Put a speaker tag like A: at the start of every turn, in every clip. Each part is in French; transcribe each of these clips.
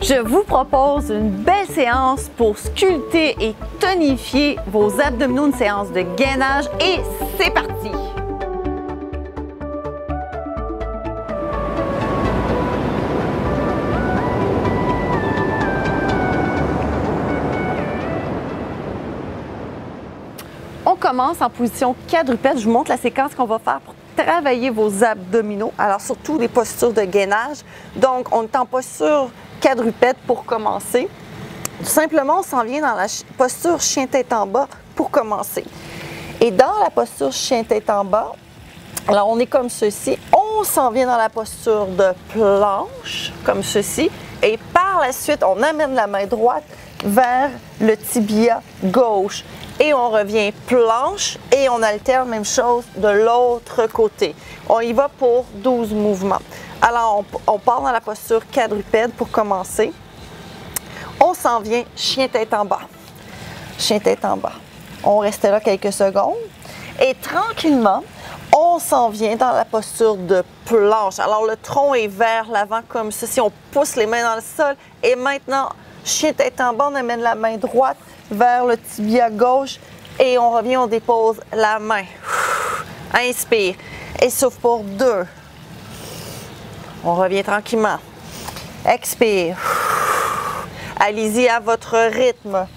A: Je vous propose une belle séance pour sculpter et tonifier vos abdominaux, une séance de gainage et c'est parti! On commence en position quadrupède. Je vous montre la séquence qu'on va faire pour travailler vos abdominaux. Alors, surtout les postures de gainage. Donc, on est en posture quadrupède pour commencer. Tout simplement, on s'en vient dans la posture chien-tête en bas pour commencer. Et dans la posture chien-tête en bas, alors on est comme ceci. On s'en vient dans la posture de planche, comme ceci. Et par la suite, on amène la main droite vers le tibia gauche. Et on revient planche et on alterne, même chose de l'autre côté. On y va pour 12 mouvements. Alors, on part dans la posture quadrupède pour commencer. On s'en vient chien-tête en bas. Chien-tête en bas. On reste là quelques secondes. Et tranquillement, on s'en vient dans la posture de planche. Alors, le tronc est vers l'avant comme ceci. On pousse les mains dans le sol. Et maintenant, chien-tête en bas, on amène la main droite vers le tibia gauche et on revient, on dépose la main. Inspire et souffle pour 2. On revient tranquillement. Expire. Allez-y à votre rythme.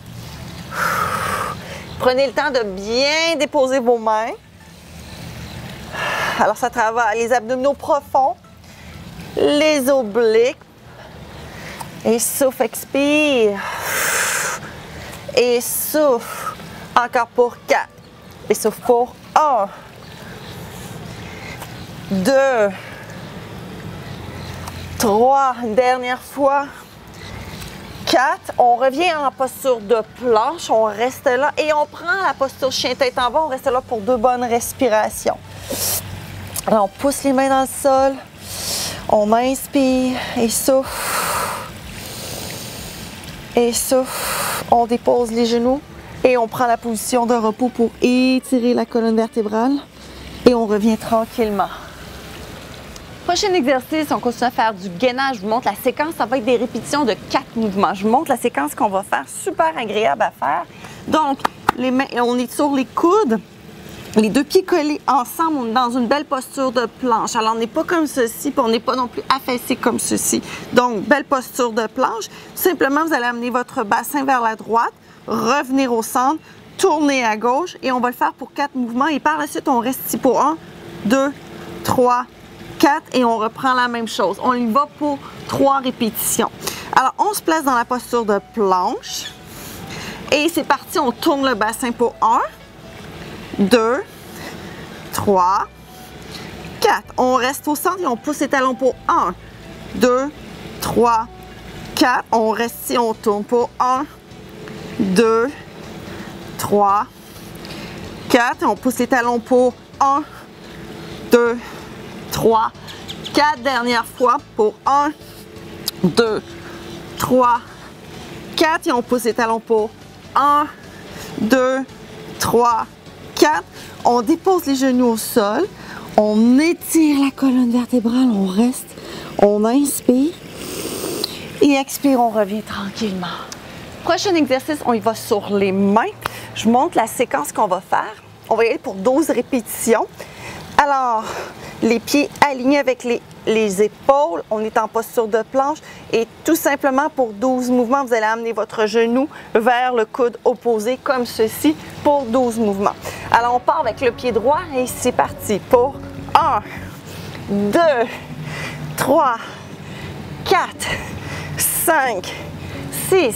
A: Prenez le temps de bien déposer vos mains. Alors ça travaille les abdominaux profonds, les obliques. Et souffle, expire. Et souffle. Encore pour 4. Et souffle pour 1. 2. 3. Une dernière fois. 4. On revient en posture de planche. On reste là. Et on prend la posture chien-tête en bas. On reste là pour 2 bonnes respirations. Alors, on pousse les mains dans le sol. On inspire et souffle. Et souffle, on dépose les genoux et on prend la position de repos pour étirer la colonne vertébrale et on revient tranquillement. Prochain exercice, on continue à faire du gainage. Je vous montre la séquence, ça va être des répétitions de 4 mouvements. Je vous montre la séquence qu'on va faire, super agréable à faire. Donc, les mains, on est sur les coudes. Les 2 pieds collés ensemble, on est dans une belle posture de planche. Alors, on n'est pas comme ceci, puis on n'est pas non plus affaissé comme ceci. Donc, belle posture de planche. Simplement, vous allez amener votre bassin vers la droite, revenir au centre, tourner à gauche, et on va le faire pour 4 mouvements. Et par la suite, on reste ici pour 1, 2, 3, 4, et on reprend la même chose. On y va pour 3 répétitions. Alors, on se place dans la posture de planche. Et c'est parti, on tourne le bassin pour 1, 2, 3, 4. On reste au centre et on pousse les talons pour 1, 2, 3, 4. On reste ici, on tourne pour 1, 2, 3, 4. Et on pousse les talons pour 1, 2, 3, 4. Dernière fois pour 1, 2, 3, 4. Et on pousse les talons pour 1, 2, 3, 4. On dépose les genoux au sol, on étire la colonne vertébrale, on reste, on inspire et expire, on revient tranquillement. Prochain exercice, on y va sur les mains. Je vous montre la séquence qu'on va faire. On va y aller pour 12 répétitions. Alors, les pieds alignés avec les épaules, on est en posture de planche et tout simplement pour 12 mouvements, vous allez amener votre genou vers le coude opposé comme ceci pour 12 mouvements. Alors, on part avec le pied droit et c'est parti pour 1, 2, 3, 4, 5, 6,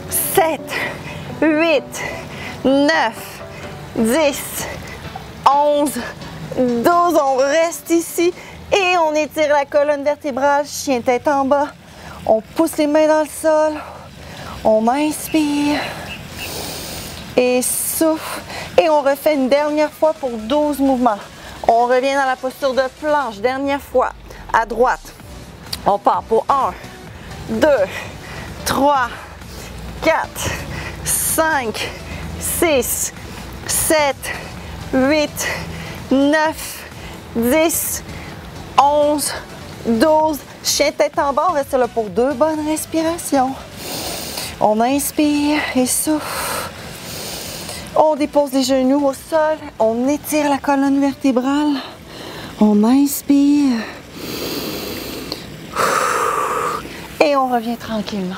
A: 7, 8, 9, 10, 11, 12, on reste ici et on étire la colonne vertébrale, chien-tête en bas. On pousse les mains dans le sol, on inspire et souffle. Et on refait une dernière fois pour 12 mouvements. On revient dans la posture de planche, dernière fois, à droite. On part pour 1, 2, 3, 4, 5, 6, 7, 8, 9, 10, 11, 12. Chien tête en bas, on reste là pour 2 bonnes respirations. On inspire et souffle. On dépose les genoux au sol. On étire la colonne vertébrale. On inspire. Et on revient tranquillement.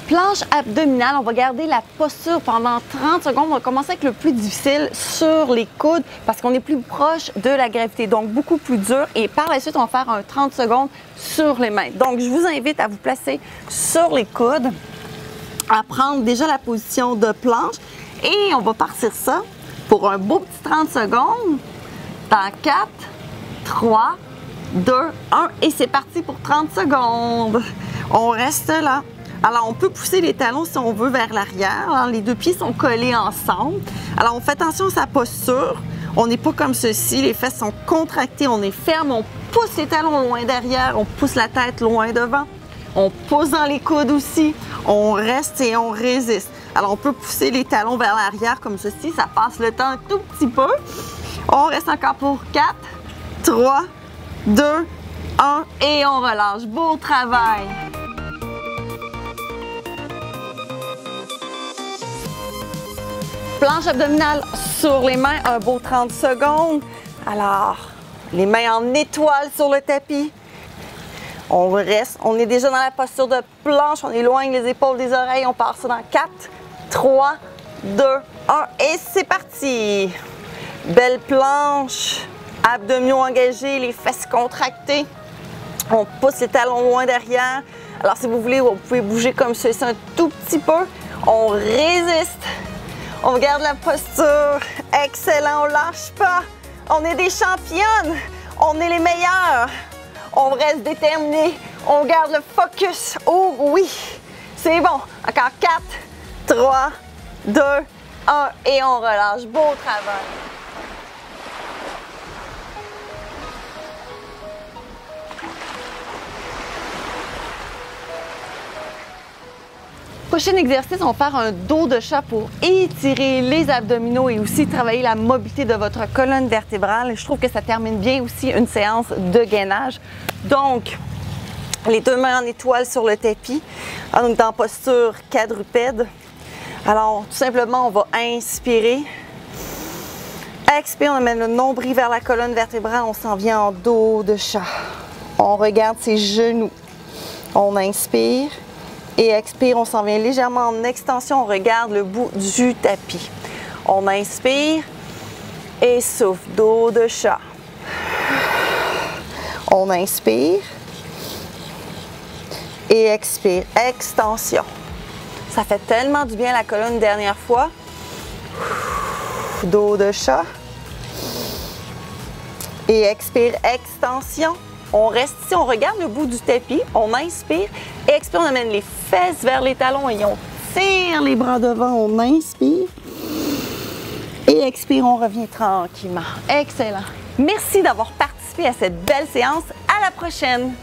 A: Planche abdominale, on va garder la posture pendant 30 secondes. On va commencer avec le plus difficile sur les coudes parce qu'on est plus proche de la gravité, donc beaucoup plus dur. Et par la suite, on va faire un 30 secondes sur les mains. Donc, je vous invite à vous placer sur les coudes, à prendre déjà la position de planche et on va partir ça pour un beau petit 30 secondes dans 4, 3, 2, 1 et c'est parti pour 30 secondes. On reste là. Alors, on peut pousser les talons si on veut vers l'arrière. Alors, les 2 pieds sont collés ensemble. Alors, on fait attention à sa posture. On n'est pas comme ceci. Les fesses sont contractées. On est ferme. On pousse les talons loin derrière. On pousse la tête loin devant. On pousse dans les coudes aussi. On reste et on résiste. Alors, on peut pousser les talons vers l'arrière comme ceci. Ça passe le temps un tout petit peu. On reste encore pour 4, 3, 2, 1 et on relâche. Beau travail! Planche abdominale sur les mains, un beau 30 secondes. Alors, les mains en étoile sur le tapis. On reste, on est déjà dans la posture de planche, on éloigne les épaules des oreilles, on part ça dans 4, 3, 2, 1 et c'est parti! Belle planche, abdominaux engagés, les fesses contractées. On pousse les talons loin derrière. Alors si vous voulez, vous pouvez bouger comme ceci un tout petit peu. On résiste. On garde la posture. Excellent, on lâche pas. On est des championnes. On est les meilleurs. On reste déterminés. On garde le focus. Oh oui, c'est bon. Encore 4, 3, 2, 1 et on relâche. Beau travail. Prochain exercice, on va faire un dos de chat pour étirer les abdominaux et aussi travailler la mobilité de votre colonne vertébrale. Je trouve que ça termine bien aussi une séance de gainage. Donc, les 2 mains en étoile sur le tapis. Donc, dans posture quadrupède. Alors, tout simplement, on va inspirer. Expire, on amène le nombril vers la colonne vertébrale. On s'en vient en dos de chat. On regarde ses genoux. On inspire. Et expire, on s'en vient légèrement en extension, on regarde le bout du tapis. On inspire et souffle, dos de chat. On inspire et expire, extension. Ça fait tellement du bien à la colonne une dernière fois. Dos de chat. Et expire, extension. On reste ici, on regarde le bout du tapis, on inspire et expire, on amène les fesses vers les talons et on tire les bras devant, on inspire et expire, on revient tranquillement. Excellent. Merci d'avoir participé à cette belle séance. À la prochaine!